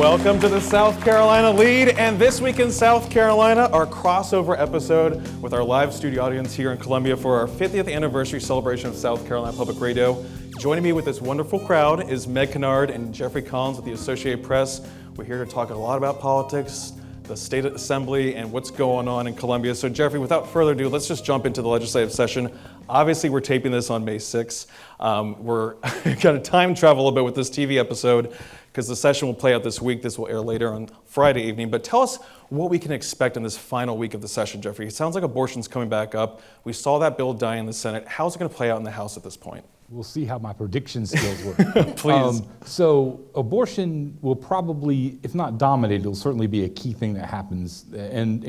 Welcome to the South Carolina Lead, and this week in South Carolina, our crossover episode with our live studio audience here in Columbia for our 50th anniversary celebration of South Carolina Public Radio. Joining me with this wonderful crowd is Meg Kennard and Jeffrey Collins with the Associated Press. We're here to talk a lot about politics, the State Assembly, and what's going on in Columbia. So Jeffrey, without further ado, let's just jump into the legislative session. Obviously, we're taping this on May 6th. We're going to time travel a bit with this TV episode because the session will play out this week. This will air later on Friday evening. But tell us what we can expect in this final week of the session, Jeffrey. It sounds like abortion's coming back up. We saw that bill die in the Senate. How's it going to play out in the House at this point? We'll see how my prediction skills work. Please. So abortion will probably, if not dominate, it'll certainly be a key thing that happens. And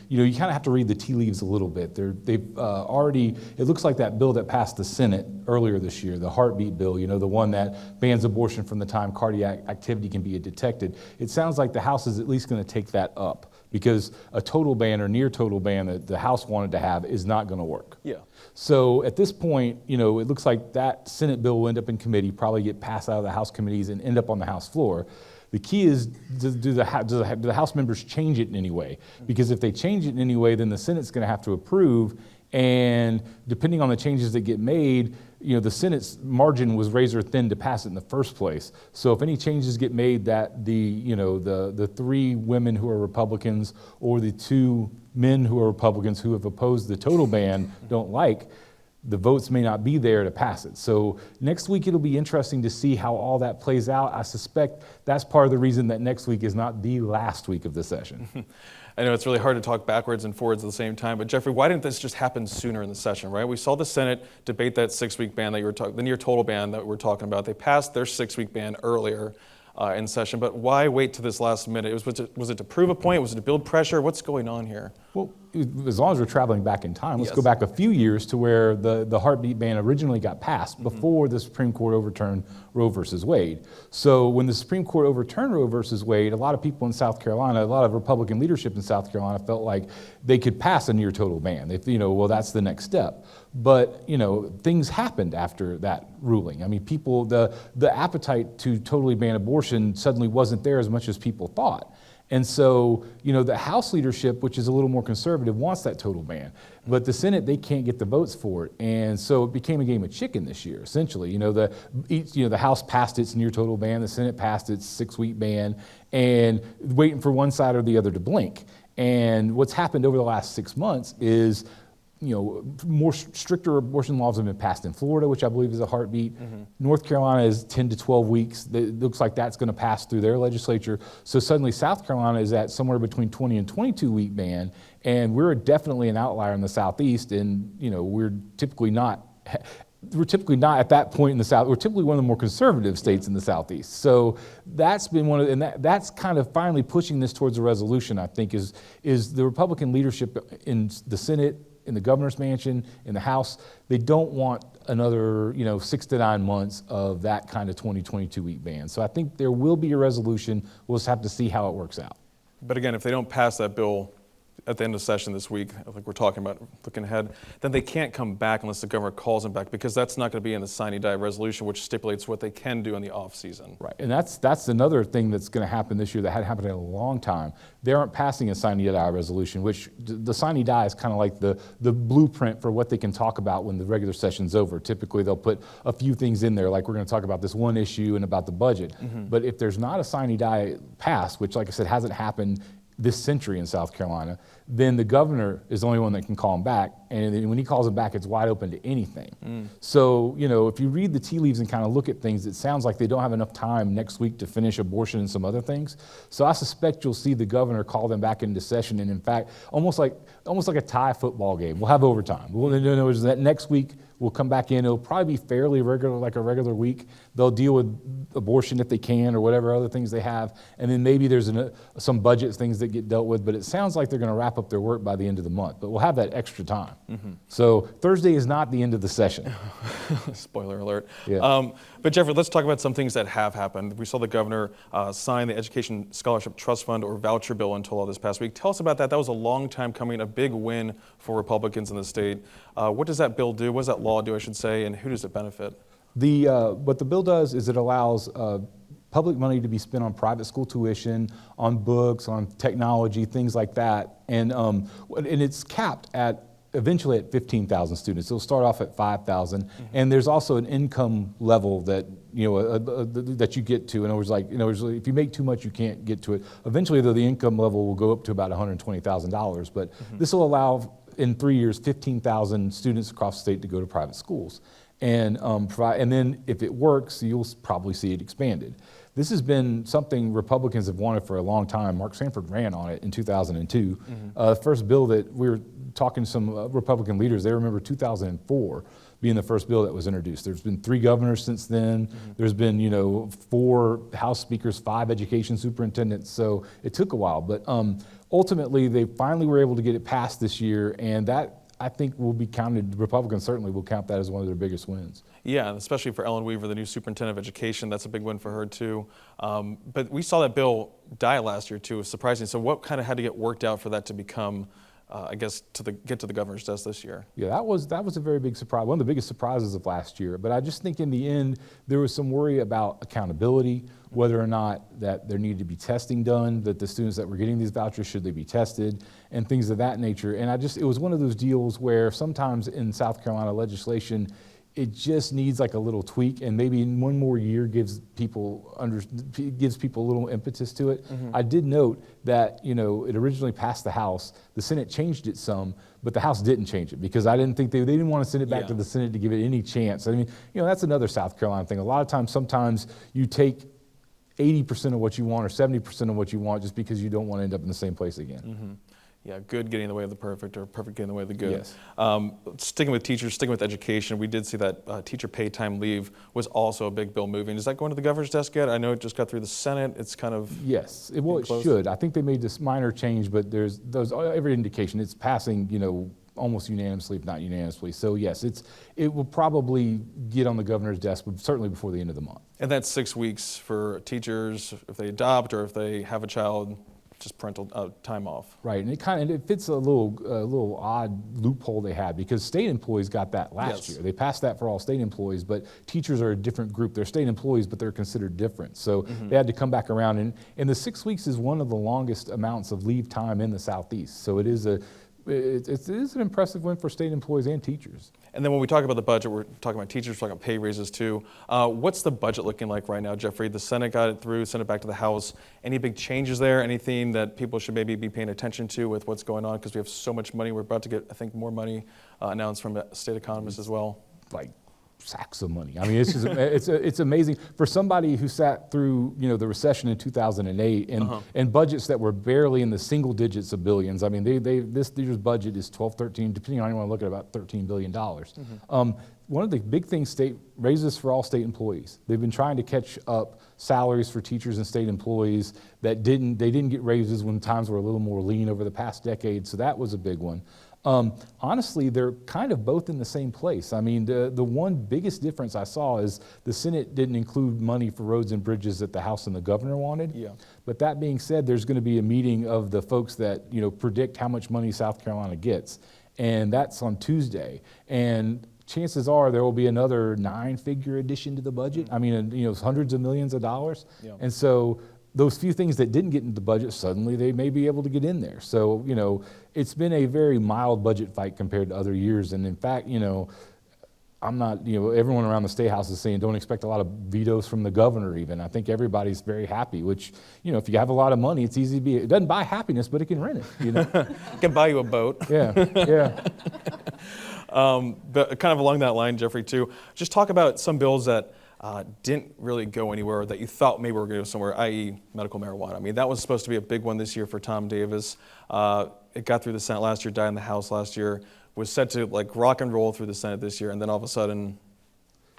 you know, you kind of have to read the tea leaves a little bit. They've already, it looks like that bill that passed the Senate earlier this year, the heartbeat bill, you know, the one that bans abortion from the time cardiac activity can be detected. It sounds like the House is at least going to take that up, because a total ban or near total ban that the House wanted to have is not going to work. Yeah. So at this point, you know, it looks like that Senate bill will end up in committee, probably get passed out of the House committees and end up on the House floor. The key is, do the House members change it in any way? Because if they change it in any way, then the Senate's going to have to approve. And depending on the changes that get made, you know, the Senate's margin was razor thin to pass it in the first place. So if any changes get made that the three women who are Republicans or the two men who are Republicans who have opposed the total ban don't like, the votes may not be there to pass it. So next week it'll be interesting to see how all that plays out. I suspect that's part of the reason that next week is not the last week of the session. I know it's really hard to talk backwards and forwards at the same time, but Jeffrey, why didn't this just happen sooner in the session, right? We saw the Senate debate that 6-week ban that you were talking, the near total ban that we're talking about. They passed their 6-week ban earlier in session, but why wait to this last minute? Was it to prove a point? Was it to build pressure? What's going on here? Well, as long as we're traveling back in time, let's Yes. go back a few years to where the heartbeat ban originally got passed before the Supreme Court overturned Roe versus Wade. So when the Supreme Court overturned Roe versus Wade, a lot of people in South Carolina, a lot of Republican leadership in South Carolina felt like they could pass a near total ban. They, you know, well, that's the next step. But, you know, things happened after that ruling. I mean, people, the appetite to totally ban abortion suddenly wasn't there as much as people thought. And so, you know, the House leadership, which is a little more conservative, wants that total ban. But the Senate, they can't get the votes for it. And so it became a game of chicken this year, essentially. You know, the House passed its near total ban, the Senate passed its 6-week ban, and waiting for one side or the other to blink. And what's happened over the last 6 months is, you know, more stricter abortion laws have been passed in Florida, which I believe is a heartbeat. North Carolina is 10 to 12 weeks. It looks like that's going to pass through their legislature. So suddenly South Carolina is at somewhere between 20 and 22-week ban, and we're definitely an outlier in the Southeast. And, you know, we're typically not at that point in the South. We're typically one of the more conservative states in the Southeast. So that's been one of, and that's kind of finally pushing this towards a resolution, I think, is the Republican leadership in the Senate, in the governor's mansion, in the House. They don't want another, you know, 6 to 9 months of that kind of 22-week ban. So I think there will be a resolution. We'll just have to see how it works out. But again, if they don't pass that bill at the end of session this week, like we're talking about looking ahead, then they can't come back unless the governor calls them back, because that's not going to be in the sine die resolution, which stipulates what they can do in the off season. Right, and that's another thing that's going to happen this year that hadn't happened in a long time. They aren't passing a sine die resolution, which the sine die is kind of like the blueprint for what they can talk about when the regular session's over. Typically, they'll put a few things in there, like we're going to talk about this one issue and about the budget. But if there's not a sine die passed, which, like I said, hasn't happened this century in South Carolina, then the governor is the only one that can call him back. And when he calls him back, it's wide open to anything. So, you know, if you read the tea leaves and kind of look at things, it sounds like they don't have enough time next week to finish abortion and some other things. So I suspect you'll see the governor call them back into session. And in fact, almost like a tie football game. We'll have overtime. In other words, that next week we'll come back in. It'll probably be fairly regular, like a regular week. They'll deal with abortion if they can, or whatever other things they have. And then maybe there's some budget things that get dealt with. But it sounds like they're going to wrap up their work by the end of the month. But we'll have that extra time. So Thursday is not the end of the session. Spoiler alert. Yeah. But Jeffrey, let's talk about some things that have happened. We saw the governor sign the Education Scholarship Trust Fund, or voucher bill, into law this past week. Tell us about that. That was a long time coming, a big win for Republicans in the state. What does that bill do? What does that law do, I should say, and who does it benefit? What the bill does is it allows public money to be spent on private school tuition, on books, on technology, things like that. And it's capped at eventually at 15,000 students. It'll start off at 5,000, and there's also an income level that that you get to. In other words, if you make too much, you can't get to it. Eventually, though, the income level will go up to about $120,000. But this will allow, in 3 years, 15,000 students across the state to go to private schools, and and then if it works, you'll probably see it expanded. This has been something Republicans have wanted for a long time. Mark Sanford ran on it in 2002. First bill that we were talking to some Republican leaders, they remember 2004 being the first bill that was introduced. There's been 3 governors since then. There's been 4 House speakers, 5 education superintendents. So it took a while, but ultimately they finally were able to get it passed this year, and that, I think, will be counted. Republicans certainly will count that as one of their biggest wins. Yeah, and especially for Ellen Weaver, the new superintendent of education, that's a big win for her too. But we saw that bill die last year too. It was surprising. So what kind of had to get worked out for that to become, I guess, get to the governor's desk this year? Yeah, that was a very big surprise, one of the biggest surprises of last year. But I just think in the end, there was some worry about accountability, whether or not that there needed to be testing done, that the students that were getting these vouchers, should they be tested, and things of that nature. And it was one of those deals where sometimes in South Carolina legislation, it just needs like a little tweak, and maybe in one more year gives people a little impetus to it. I did note that it originally passed the House. The Senate changed it some, but the House didn't change it because I didn't think they didn't want to send it back to the Senate to give it any chance. I mean, that's another South Carolina thing. A lot of times, sometimes you take 80% of what you want or 70% of what you want just because you don't want to end up in the same place again. Yeah, good getting in the way of the perfect, or perfect getting in the way of the good. Yes. Sticking with teachers, sticking with education, we did see that teacher paid time leave was also a big bill moving. Is that going to the governor's desk yet? I know it just got through the Senate. It's kind of Yes, it should. I think they made this minor change, but there's every indication it's passing, almost unanimously, if not unanimously. So yes, it will probably get on the governor's desk, but certainly before the end of the month. And that's 6 weeks for teachers if they adopt or if they have a child. Just parental time off. Right, and it fits a little odd loophole they had because state employees got that last year. They passed that for all state employees, but teachers are a different group. They're state employees, but they're considered different. So they had to come back around, and the 6 weeks is one of the longest amounts of leave time in the Southeast. So it is an impressive win for state employees and teachers. And then when we talk about the budget, we're talking about teachers, we're talking about pay raises too. What's the budget looking like right now, Jeffrey? The Senate got it through, sent it back to the House. Any big changes there? Anything that people should maybe be paying attention to with what's going on? Because we have so much money. We're about to get, I think, more money announced from state economists as well. Like sacks of money. I mean, it's just, it's amazing for somebody who sat through the recession in 2008 and budgets that were barely in the single digits of billions. I mean, this year's budget is 12, 13, depending on how you want to look at it, about $13 billion. One of the big things, state raises for all state employees. They've been trying to catch up salaries for teachers and state employees that didn't get raises when times were a little more lean over the past decade. So that was a big one. Honestly, they're kind of both in the same place. I mean, the one biggest difference I saw is the Senate didn't include money for roads and bridges that the House and the governor wanted. Yeah. But that being said, there's going to be a meeting of the folks that predict how much money South Carolina gets, and that's on Tuesday. And chances are there will be another 9-figure addition to the budget. I mean, hundreds of millions of dollars. Yeah. And so those few things that didn't get into the budget, suddenly they may be able to get in there. So, it's been a very mild budget fight compared to other years. And in fact, I'm not, everyone around the State House is saying don't expect a lot of vetoes from the governor even. I think everybody's very happy, which, if you have a lot of money, it's easy to be, it doesn't buy happiness, but it can rent it, It can buy you a boat. Yeah, yeah. But kind of along that line, Jeffrey, too, just talk about some bills that didn't really go anywhere that you thought maybe were going to go somewhere, i.e. medical marijuana. I mean, that was supposed to be a big one this year for Tom Davis. It got through the Senate last year, died in the House last year, was set to rock and roll through the Senate this year, and then all of a sudden,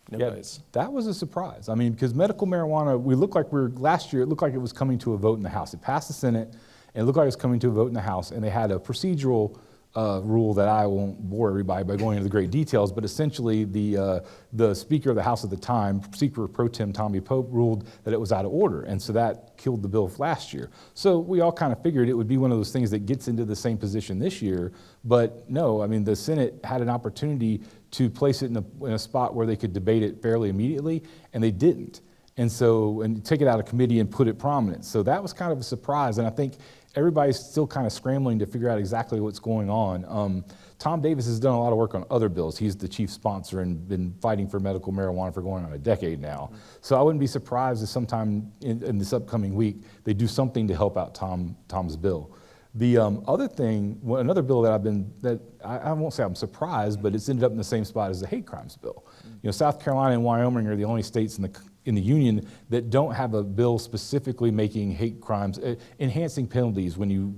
no dice. That was a surprise. I mean, because medical marijuana, last year it looked like it was coming to a vote in the House. It passed the Senate, and it looked like it was coming to a vote in the House, and they had a procedural rule that I won't bore everybody by going into the great details, but essentially the Speaker of the House at the time, Speaker Pro Tem Tommy Pope, ruled that it was out of order, and so that killed the bill last year. So we all kind of figured it would be one of those things that gets into the same position this year, but no, I mean, the Senate had an opportunity to place it in a spot where they could debate it fairly immediately, and they didn't. and take it out of committee and put it prominent. So that was kind of a surprise, and I think everybody's still kind of scrambling to figure out exactly what's going on. Tom Davis has done a lot of work on other bills. He's the chief sponsor and been fighting for medical marijuana for going on a decade now. So I wouldn't be surprised if sometime in this upcoming week they do something to help out Tom's bill. The other thing, another bill that I won't say I'm surprised, but it's ended up in the same spot as the hate crimes bill. South Carolina and Wyoming are the only states in the union that don't have a bill specifically making hate crimes, enhancing penalties when you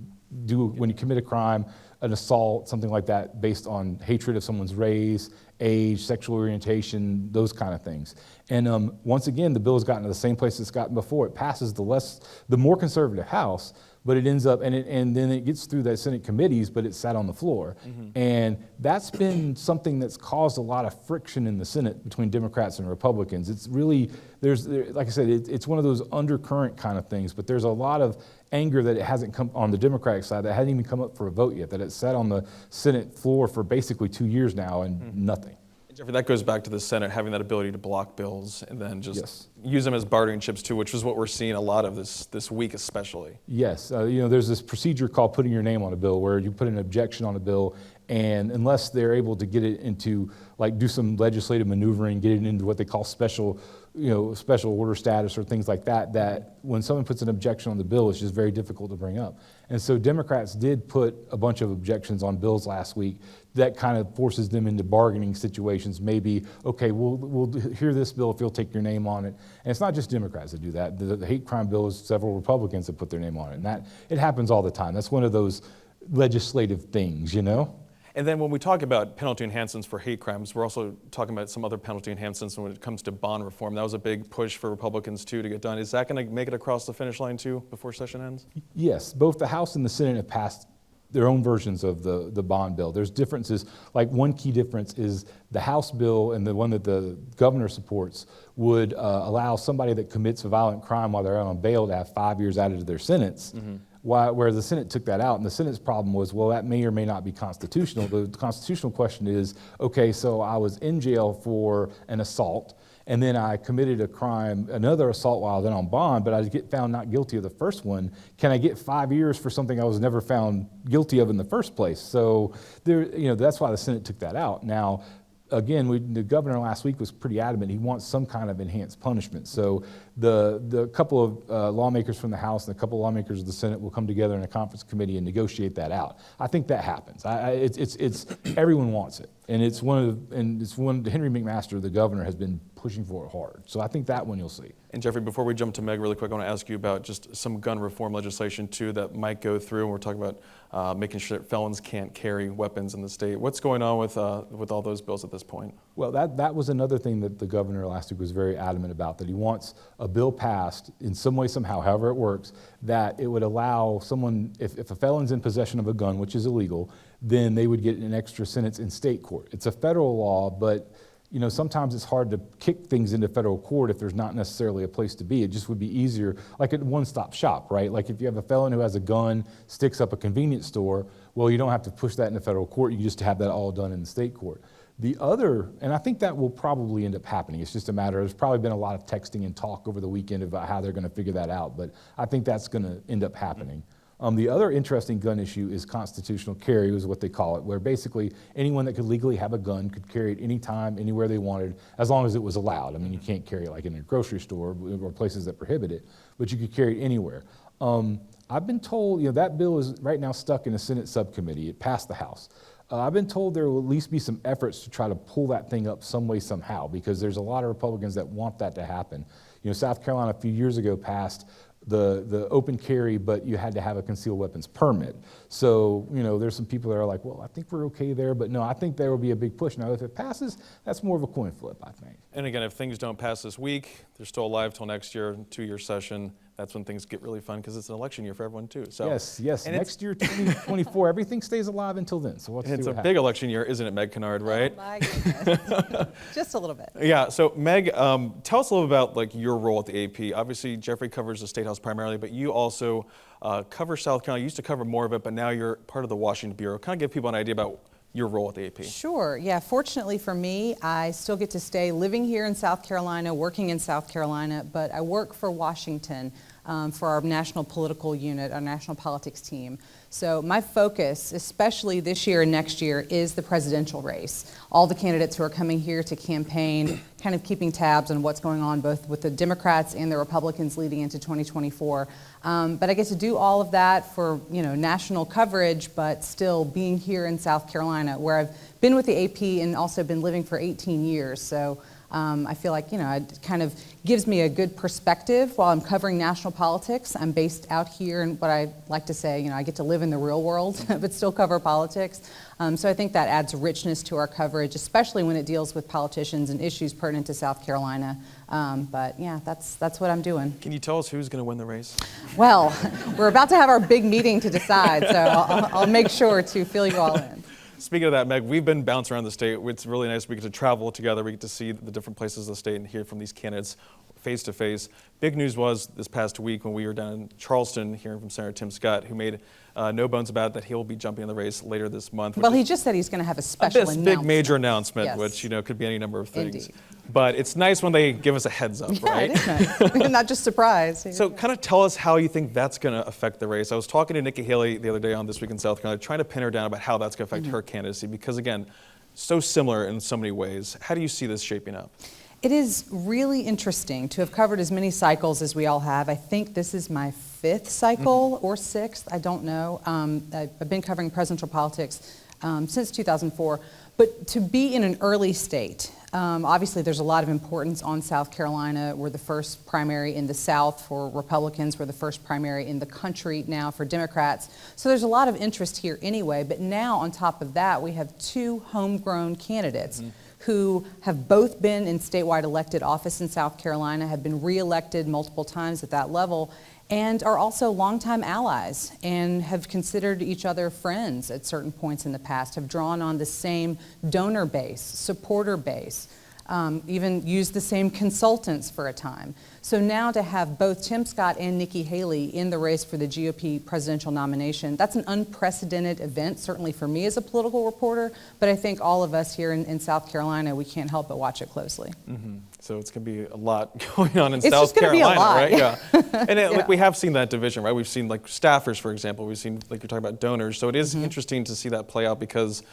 commit a crime, an assault, something like that, based on hatred of someone's race, age, sexual orientation, those kind of things. And once again, the bill has gotten to the same place it's gotten before. It passes the more conservative House, but it ends up, and then it gets through the Senate committees, but it's sat on the floor. And that's been something that's caused a lot of friction in the Senate between Democrats and Republicans. It's really, like I said, it's one of those undercurrent kind of things, but there's a lot of anger that it hasn't come on the Democratic side, that hadn't even come up for a vote yet, that it's sat on the Senate floor for basically 2 years now and nothing. Jeffrey, that goes back to the Senate having that ability to block bills and then just use them as bargaining chips too, which is what we're seeing a lot of this week especially. Yes, there's this procedure called putting your name on a bill where you put an objection on a bill, and unless they're able to get it into, do some legislative maneuvering, get it into what they call special order status or things like that, that when someone puts an objection on the bill, it's just very difficult to bring up. And so Democrats did put a bunch of objections on bills last week. That kind of forces them into bargaining situations. Maybe, okay, we'll hear this bill if you'll take your name on it. And it's not just Democrats that do that. The hate crime bill is several Republicans that put their name on it. And it happens all the time. That's one of those legislative things, And then when we talk about penalty enhancements for hate crimes, we're also talking about some other penalty enhancements when it comes to bond reform. That was a big push for Republicans too to get done. Is that going to make it across the finish line too before session ends? Yes, both the House and the Senate have passed their own versions of the bond bill. There's differences, like one key difference is the House bill and the one that the governor supports would allow somebody that commits a violent crime while they're out on bail to have 5 years added to their sentence. Whereas the Senate took that out, and the Senate's problem was, well, that may or may not be constitutional. The constitutional question is, okay, so I was in jail for an assault, and then I committed a crime, another assault while I was on bond, but I get found not guilty of the first one. Can I get 5 years for something I was never found guilty of in the first place? So that's why the Senate took that out. Now, again, the governor last week was pretty adamant. He wants some kind of enhanced punishment. So the couple of lawmakers from the House and a couple of lawmakers of the Senate will come together in a conference committee and negotiate that out. I think that happens. It's everyone wants it, and it's one Henry McMaster, the governor, has been pushing for it hard. So I think that one you'll see. And Jeffrey, before we jump to Meg really quick, I want to ask you about just some gun reform legislation too that might go through. And we're talking about making sure that felons can't carry weapons in the state. What's going on with all those bills at this point? Well, that was another thing that the governor last week was very adamant about, that he wants a bill passed in some way, somehow, however it works, that it would allow someone, if a felon's in possession of a gun, which is illegal, then they would get an extra sentence in state court. It's a federal law, but sometimes it's hard to kick things into federal court if there's not necessarily a place to be. It just would be easier, like a one-stop shop, right? Like if you have a felon who has a gun, sticks up a convenience store, well, you don't have to push that into federal court. You just have that all done in the state court. The other, and I think that will probably end up happening. It's just a matter, there's probably been a lot of texting and talk over the weekend about how they're going to figure that out, but I think that's going to end up happening. The other interesting gun issue is constitutional carry, is what they call it, where basically anyone that could legally have a gun could carry it anytime, anywhere they wanted, as long as it was allowed. I mean, you can't carry it like in a grocery store or places that prohibit it, but you could carry it anywhere. I've been told, that bill is right now stuck in a Senate subcommittee. It passed the House. I've been told there will at least be some efforts to try to pull that thing up some way, somehow, because there's a lot of Republicans that want that to happen. South Carolina a few years ago passed the open carry, but you had to have a concealed weapons permit. So, there's some people that are like, well, I think we're okay there, but no, I think there will be a big push. Now, if it passes, that's more of a coin flip, I think. And again, if things don't pass this week, they're still alive till next year, 2-year session. That's when things get really fun because it's an election year for everyone too. So yes. And next year, 2024, everything stays alive until then. So let's see what happens. It's a big election year, isn't it, Meg Kennard? Right? Oh my goodness. Just a little bit. Yeah. So Meg, tell us a little about your role at the AP. Obviously, Jeffrey covers the State House primarily, but you also cover South Carolina. You used to cover more of it, but now you're part of the Washington bureau. Kind of give people an idea about your role at the AP? Sure. Yeah. Fortunately for me, I still get to stay living here in South Carolina, working in South Carolina, but I work for Washington for our national political unit, our national politics team. So my focus, especially this year and next year, is the presidential race. All the candidates who are coming here to campaign, kind of keeping tabs on what's going on both with the Democrats and the Republicans leading into 2024. But I get to do all of that for national coverage, but still being here in South Carolina, where I've been with the AP and also been living for 18 years. So I feel like, it kind of gives me a good perspective while I'm covering national politics. I'm based out here, and what I like to say, I get to live in the real world, but still cover politics. So I think that adds richness to our coverage, especially when it deals with politicians and issues pertinent to South Carolina. But yeah, that's what I'm doing. Can you tell us who's going to win the race? Well, we're about to have our big meeting to decide, so I'll make sure to fill you all in. Speaking of that, Meg, we've been bouncing around the state. It's really nice. We get to travel together. We get to see the different places of the state and hear from these candidates face to face. Big news was this past week when we were down in Charleston hearing from Senator Tim Scott, who made no bones about it, that he'll be jumping in the race later this month. Well, he just said he's going to have a special announcement. Big major announcement, Yes. which could be any number of things. Indeed. But it's nice when they give us a heads up, Yeah, right? it is nice. Not just surprise. So kind of tell us how you think that's going to affect the race. I was talking to Nikki Haley the other day on This Week in South Carolina, trying to pin her down about how that's going to affect her candidacy, because again, so similar in so many ways. How do you see this shaping up? It is really interesting to have covered as many cycles as we all have. I think this is my 5th cycle or 6th, I don't know. I've been covering presidential politics since 2004. But to be in an early state, obviously there's a lot of importance on South Carolina. We're the first primary in the South for Republicans. We're the first primary in the country now for Democrats. So there's a lot of interest here anyway. But now on top of that, we have 2 homegrown candidates who have both been in statewide elected office in South Carolina, have been reelected multiple times at that level, and are also longtime allies and have considered each other friends at certain points in the past, have drawn on the same donor base, supporter base, even used the same consultants for a time. So now to have both Tim Scott and Nikki Haley in the race for the GOP presidential nomination, that's an unprecedented event, certainly for me as a political reporter, but I think all of us here in South Carolina, we can't help but watch it closely. Mm-hmm. So it's going to be a lot going on in It's South just gonna be a Carolina, lot. right? Yeah. And Yeah. we have seen that division, right? We've seen like staffers, for example. We've seen, like you're talking about, donors. So it is interesting to see that play out because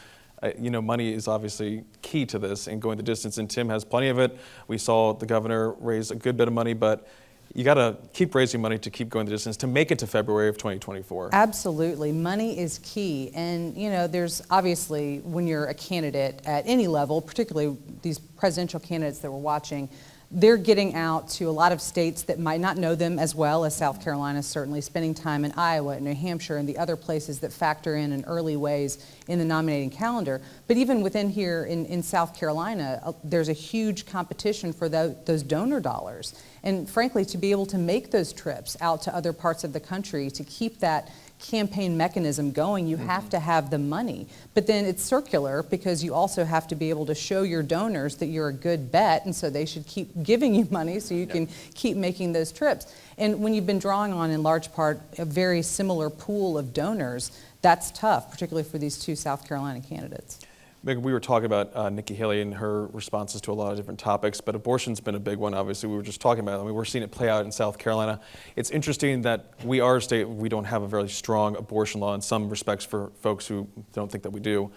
money is obviously key to this and going the distance, and Tim has plenty of it. We saw the governor raise a good bit of money, but you got to keep raising money to keep going the distance to make it to February of 2024. Absolutely. Money is key. And, there's obviously, when you're a candidate at any level, particularly these presidential candidates that we're watching, they're getting out to a lot of states that might not know them as well as South Carolina, certainly spending time in Iowa and New Hampshire and the other places that factor in early ways in the nominating calendar. But even within here in South Carolina, there's a huge competition for those donor dollars. And frankly, to be able to make those trips out to other parts of the country, to keep that campaign mechanism going, you have to have the money. But then it's circular because you also have to be able to show your donors that you're a good bet, and so they should keep giving you money so you can keep making those trips. And when you've been drawing on, in large part, a very similar pool of donors, that's tough, particularly for these 2 South Carolina candidates. Meg, we were talking about Nikki Haley and her responses to a lot of different topics, but abortion's been a big one, obviously. We were just talking about it. I mean, we're seeing it play out in South Carolina. It's interesting that we are a state, we don't have a very strong abortion law in some respects for folks who don't think that we do.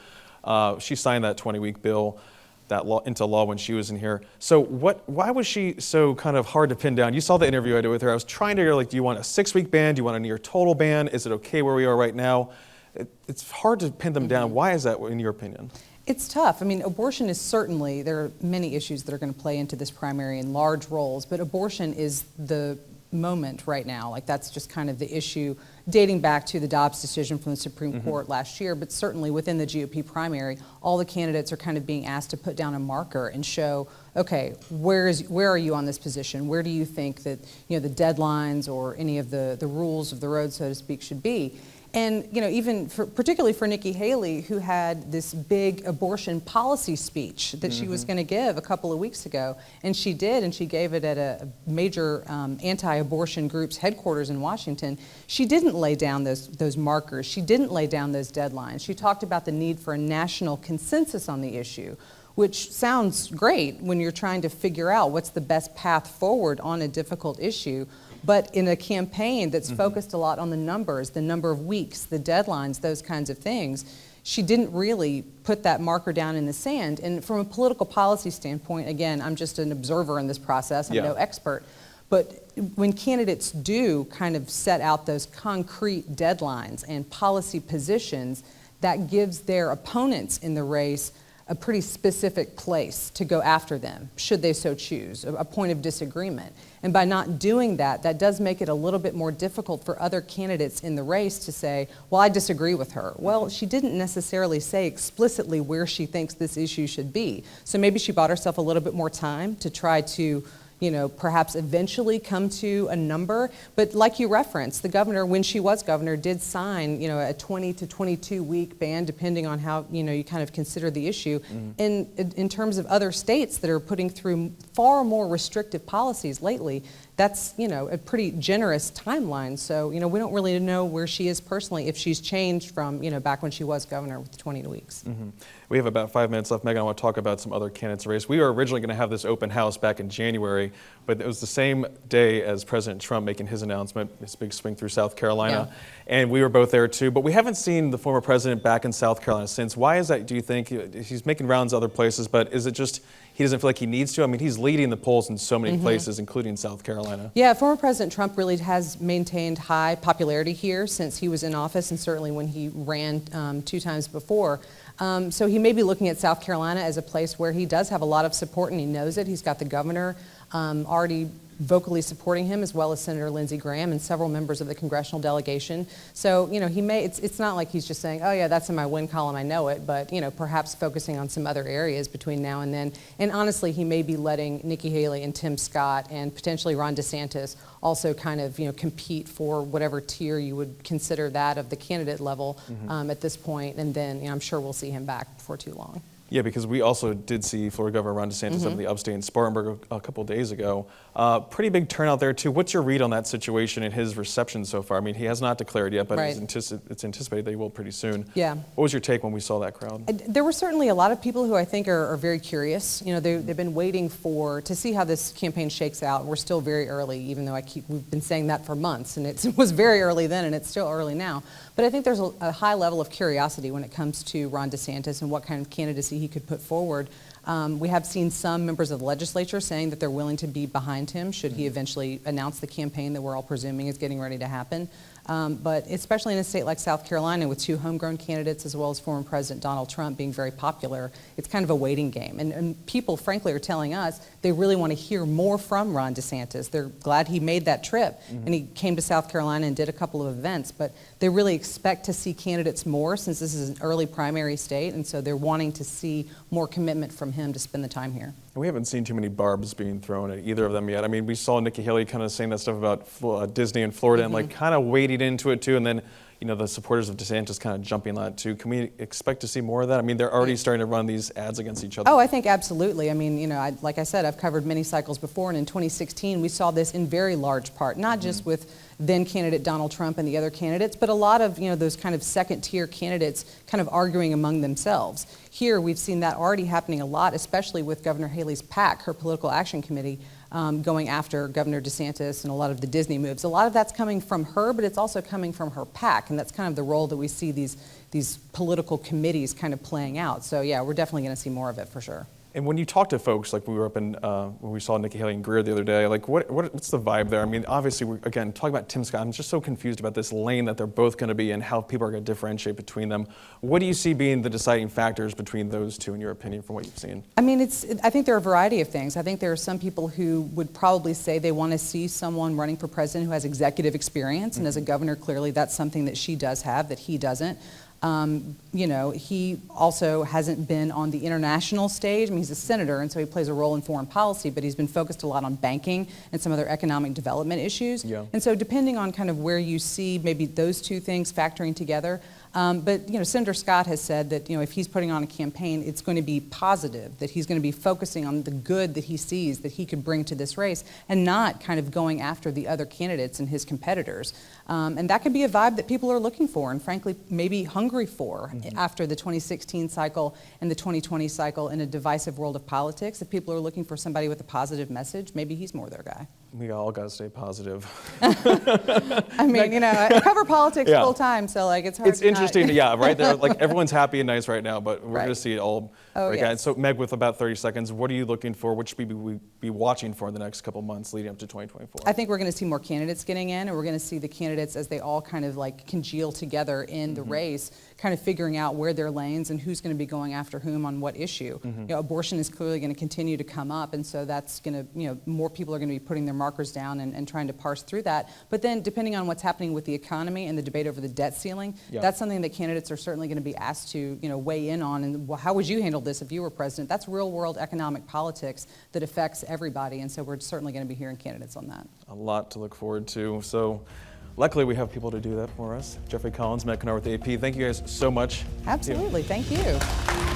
She signed that 20-week bill that law into law when she was in here. So why was she so kind of hard to pin down? You saw the interview I did with her. I was trying to hear, do you want a 6-week ban? Do you want a near total ban? Is it okay where we are right now? It's hard to pin them down. Why is that, in your opinion? It's tough. I mean, abortion is certainly, there are many issues that are going to play into this primary in large roles, but abortion is the moment right now. Like, that's just kind of the issue dating back to the Dobbs decision from the Supreme Court last year, but certainly within the GOP primary, all the candidates are kind of being asked to put down a marker and show, okay, where are you on this position? Where do you think that, the deadlines or any of the rules of the road, so to speak, should be? And even particularly for Nikki Haley, who had this big abortion policy speech that she was going to give a couple of weeks ago, and she did, and she gave it at a major anti-abortion group's headquarters in Washington. She didn't lay down those markers. She didn't lay down those deadlines. She talked about the need for a national consensus on the issue, which sounds great when you're trying to figure out what's the best path forward on a difficult issue. But in a campaign that's focused a lot on the numbers, the number of weeks, the deadlines, those kinds of things, she didn't really put that marker down in the sand. And from a political policy standpoint, again, I'm just an observer in this process, I'm no expert. But when candidates do kind of set out those concrete deadlines and policy positions, that gives their opponents in the race a pretty specific place to go after them, should they so choose, a point of disagreement. And by not doing that, that does make it a little bit more difficult for other candidates in the race to say, well, I disagree with her. Well, she didn't necessarily say explicitly where she thinks this issue should be. So maybe she bought herself a little bit more time to try to perhaps eventually come to a number. But like you referenced, the governor, when she was governor, did sign, a 20 to 22 week ban, depending on how, you kind of consider the issue. In terms of other states that are putting through far more restrictive policies lately, that's, a pretty generous timeline. So, we don't really know where she is personally, if she's changed from, back when she was governor with 20 weeks. We have about 5 minutes left. Megan, I want to talk about some other candidates' race. We were originally going to have this open house back in January, but it was the same day as President Trump making his announcement, his big swing through South Carolina. Yeah. And we were both there too, but we haven't seen the former president back in South Carolina since. Why is that, do you think? He's making rounds other places, but is it just he doesn't feel like he needs to? I mean, he's leading the polls in so many places, including South Carolina. Yeah, former President Trump really has maintained high popularity here since he was in office, and certainly when he ran 2 times before. So he may be looking at South Carolina as a place where he does have a lot of support, and he knows it. He's got the governor already vocally supporting him, as well as Senator Lindsey Graham and several members of the congressional delegation. So, he may, it's not like he's just saying, oh yeah, that's in my win column, I know it, but, perhaps focusing on some other areas between now and then. And honestly, he may be letting Nikki Haley and Tim Scott and potentially Ron DeSantis also kind of, compete for whatever tier you would consider that of the candidate level at this point. And then, I'm sure we'll see him back before too long. Yeah, because we also did see Florida Governor Ron DeSantis up in the upstate in Spartanburg a couple days ago. Pretty big turnout there too. What's your read on that situation and his reception so far? I mean, he has not declared yet, but Right. it's anticipated that he will pretty soon. Yeah. What was your take when we saw that crowd? There were certainly a lot of people who I think are very curious. They've been waiting to see how this campaign shakes out. We're still very early, even though we've been saying that for months, and it was very early then, and it's still early now. But I think there's a high level of curiosity when it comes to Ron DeSantis and what kind of candidacy he could put forward. We have seen some members of the legislature saying that they're willing to be behind him should he eventually announce the campaign that we're all presuming is getting ready to happen. But especially in a state like South Carolina with 2 homegrown candidates as well as former President Donald Trump being very popular, it's kind of a waiting game. And people, frankly, are telling us they really want to hear more from Ron DeSantis. They're glad he made that trip and he came to South Carolina and did a couple of events, but they really expect to see candidates more since this is an early primary state, and so they're wanting to see more commitment from him to spend the time here. We haven't seen too many barbs being thrown at either of them yet. I mean, we saw Nikki Haley kind of saying that stuff about Disney and Florida and like kind of waded into it too, and then the supporters of DeSantis kind of jumping on it too. Can we expect to see more of that? I mean, they're already starting to run these ads against each other. Oh, I think absolutely. I mean, like I said, I've covered many cycles before, and in 2016 we saw this in very large part, not just with then candidate Donald Trump and the other candidates, but a lot of those kind of second-tier candidates kind of arguing among themselves. Here, we've seen that already happening a lot, especially with Governor Haley's PAC, her Political Action Committee, going after Governor DeSantis and a lot of the Disney moves. A lot of that's coming from her, but it's also coming from her PAC, and that's kind of the role that we see these political committees kind of playing out. So yeah, we're definitely going to see more of it for sure. And when you talk to folks, like we were up in, when we saw Nikki Haley and Greer the other day, like what's the vibe there? I mean, obviously, again, talking about Tim Scott, I'm just so confused about this lane that they're both going to be in, how people are going to differentiate between them. What do you see being the deciding factors between those two, in your opinion, from what you've seen? I mean, I think there are a variety of things. I think there are some people who would probably say they want to see someone running for president who has executive experience, and as a governor, clearly that's something that she does have that he doesn't. You know, he also hasn't been on the international stage. I mean, he's a senator, and so he plays a role in foreign policy, but he's been focused a lot on banking and some other economic development issues. Yeah. And so depending on kind of where you see maybe those two things factoring together, but you know, Senator Scott has said that, you know, if he's putting on a campaign, it's going to be positive, that he's going to be focusing on the good that he sees that he could bring to this race, and not kind of going after the other candidates and his competitors. And that could be a vibe that people are looking for, and frankly, maybe hungry for after the 2016 cycle and the 2020 cycle in a divisive world of politics. If people are looking for somebody with a positive message, maybe he's more their guy. We all got to stay positive. I mean, you know, I cover politics Yeah. full time, so like it's hard It's to not- interesting, yeah, right there. Like everyone's happy and nice right now, but we're Right. going to see it all. Oh, break yes. out. So, Meg, with about 30 seconds, what are you looking for? What should we be watching for in the next couple months leading up to 2024? I think we're going to see more candidates getting in, and we're going to see the candidates as they all kind of like congeal together in the race, kind of figuring out where their lanes and who's going to be going after whom on what issue. You know, abortion is clearly going to continue to come up, and so that's going to, you know, more people are going to be putting their markers down and trying to parse through that. But then, depending on what's happening with the economy and the debate over the debt ceiling, that's something that candidates are certainly going to be asked to, you know, weigh in on. And well, how would you handle this if you were president? That's real-world economic politics that affects everybody, and so we're certainly going to be hearing candidates on that. A lot to look forward to. So, luckily, we have people to do that for us. Jeffrey Collins, Meg Kinnard with AP. Thank you guys so much. Absolutely. Thank you.